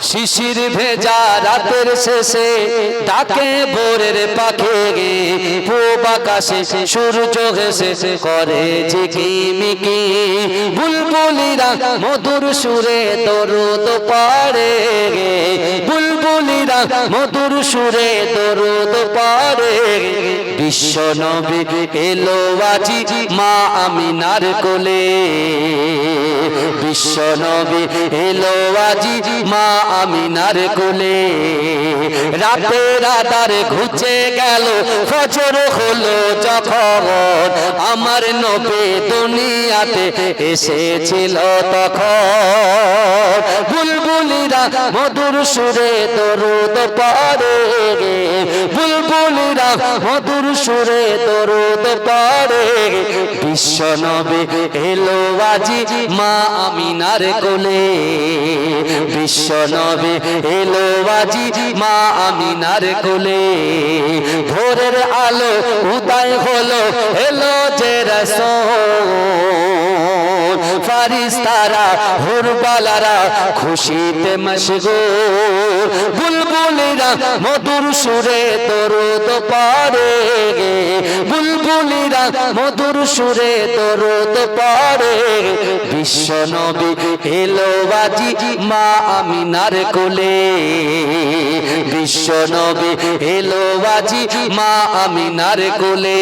শিশির ভেজা রাতের শেষে ডাকে ভোরের পাখি গে, পূব আকাশে সূর্য হেসে করে ঝিকিমিকি। বুলবুলিরা মধুর সুরে দরুদ পড়ে গে, বুলবুলিরা মধুর সুরে দরুদ পড়ে। বিশ্ব নবী এলো আজি মা আমিনার কোলে, বিশ্ব নবী এলো আজি মা আমিনার কোলে। রাতের আধার ঘুচে গেল, ফজর হলো যখন, আমার নবী দুনিয়াতে এসেছিল তখন। বুলবুলিরা মধুর সুরে দরুদ পড়ে গে, বুলবুলিরা মধুর সুরে দরুদ পড়ে। বিশ্ব নবী এলো আজি মা আমিনার কোলে, বিশ্ব নবী এলো আজি মা আমিনার কোলে। ভোরের আলো উদয় হলো, এলো যে রাসূল, ফারিস্তারা হুরবালারা খুশিতে মশগুল। বুলবুলিরা মধুর সুরে দরুদ পড়ে গে, বুলবুলিরা মধুর সুরে দরুদ পড়ে। বিশ্ব নবী এলো আজি মা আমিনার কোলে, বিশ্ব নবী এলো আজি মা আমিনার কোলে।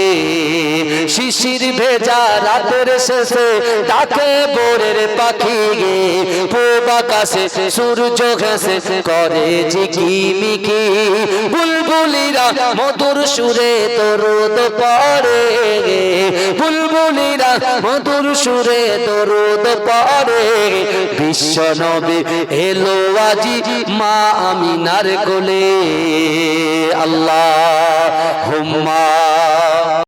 শিশির ভেজা রাতের শেষে ডাকে ভোরের পাখি গে, পূব আকাশে সূর্য ঘেঁষে করে ঝিকিমিকি। বুলবুলিরা মধুর সুরে দরুদ পড়ে গে, বুলবুলিরা মধুর সুরে দরুদ পড়ে। বিশ্ব নবী এলো আজি মা আমিনার কোলে। আল্লাহুম্মা